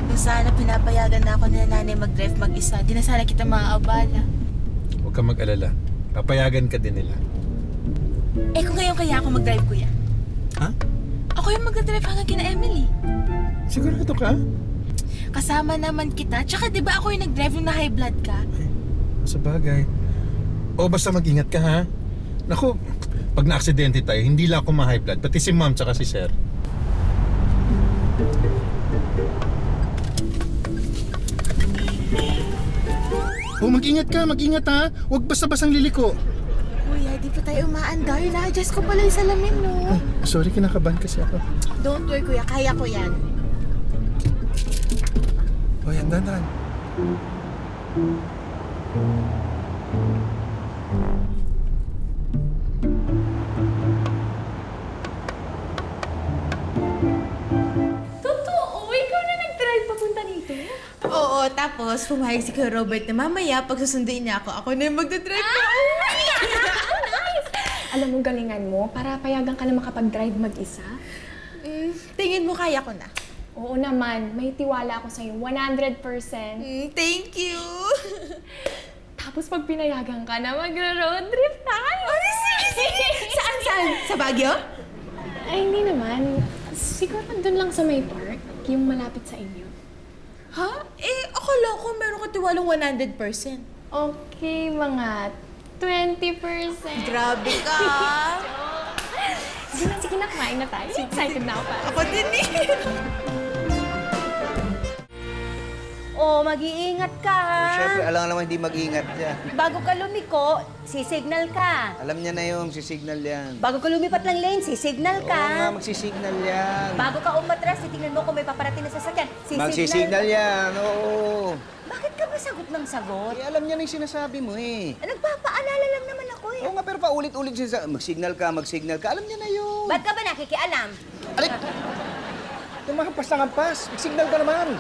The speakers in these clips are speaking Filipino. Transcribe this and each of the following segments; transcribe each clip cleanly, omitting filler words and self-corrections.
Kung sana pinapayagan na ako na nanay mag-drive mag-isa, di na sana kita maaabala. Huwag kang mag-alala. Papayagan ka din nila. Eh kung ngayon kaya ako mag-drive, kuya? Ha? Ako yung mag-drive hanggang kina Emily. Sigurado ka? Kasama naman kita. Tsaka di ba ako yung nag-drive nung na high blood ka? Sa bagay. O basta mag-ingat ka ha. Naku, pag na-aksidente tayo, hindi lang ako ma-high blood, pati si ma'am tsaka si sir. Oh, mag-ingat ha. Huwag basta-basang liliko. Kuya, di pa tayo umaandar. Na-adjust ko pala yung salamin, no? Sorry, kinakabahan kasi ako. Don't worry, kuya. Kaya ko yan. O yan, dahan. Totoo? Ikaw na nag-drive papunta dito? Oo, tapos pumayag si Kuya Robert na mamaya pag susunduin niya ako na yung magdadrive na. Alam mo, galingan mo para payagan ka na makapag-drive mag-isa. Tingin mo kaya ko na? Oo naman, may tiwala ako sa'yo, 100%. Thank you! Tapos pag pinayagan ka na, magra-road trip tayo. Sige! Saan? Sa Baguio? Ay, hindi naman. Siguro doon lang sa may park, yung malapit sa inyo. Ha? Eh, akala ko meron ka tiwalang 100%. Okay, mga 20%. Grabe ka! Sige na, kumain na tayo. Excited na ako para. Ako din eh! Oh, mag-iingat ka, ha? Siyempre, alam naman hindi mag-ingat yan. Bago ka lumiko, sisignal ka. Alam niya na yung sisignal yan. Bago ka lumipat ng lane, sisignal Oo nga, ka. magsisignal yan. Bago ka umatras, titingnan mo kung may paparating na sasakyan. Magsisignal yan, oo. Bakit ka ba sagot ng sagot? Eh, alam niya na yung sinasabi mo eh. Nagpapaalala lang naman ako eh. Oo nga, pero paulit-ulit siya magsignal ka. Alam niya na yun. Ba't ka ba nakikialam? Alik! Tumahampas na hampas. Magsignal ka naman.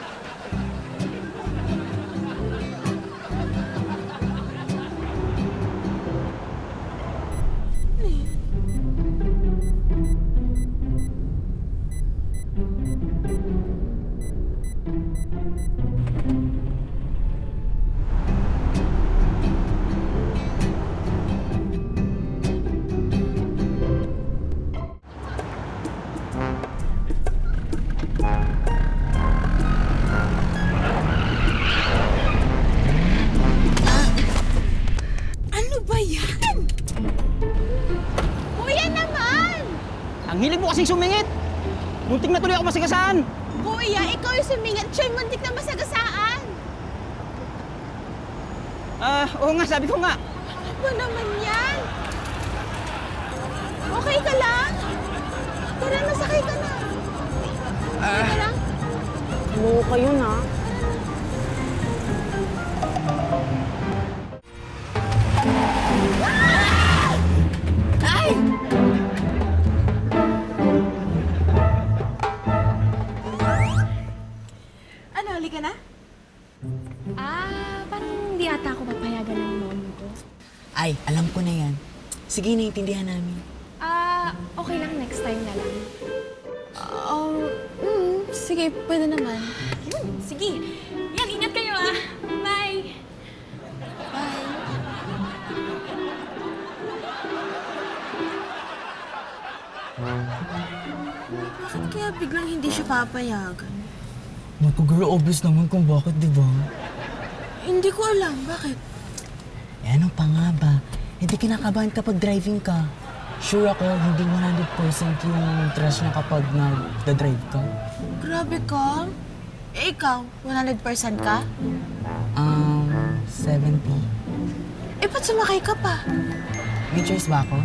Ano ba yan? Kuya naman! Ang hilig mo kasing sumingit! Muntik na tuloy ako masigasaan! Kuya, ikaw yung sumingat. Siya'y muntik na masagasaan. Oo nga, sabi ko nga. Ano ba naman yan? Okay ka lang? Tara, nasakay ka na. Okay ka lang? Oo kayo na. Ay! Ano, halika na? Parang hindi ata ako papayagan ng mom ko. Ay, alam ko na yan. Sige, naiintindihan namin. Okay lang, next time na lang. Sige, pwede naman. Sige. Yan, ingat kayo Bye! Bakit kaya biglang hindi siya papayagan? Naku, girl, obvious naman kung bakit, di ba? Hindi ko alam. Bakit? Eh, ano pa nga ba? Hindi kinakabahan kapag driving ka. Sure ako, hindi 100% yung trust niya kapag nag-drive ka. Grabe ka. Eh, ikaw, 100% ka? 70. Eh, ba't sumakay ka pa? May choice ba ako?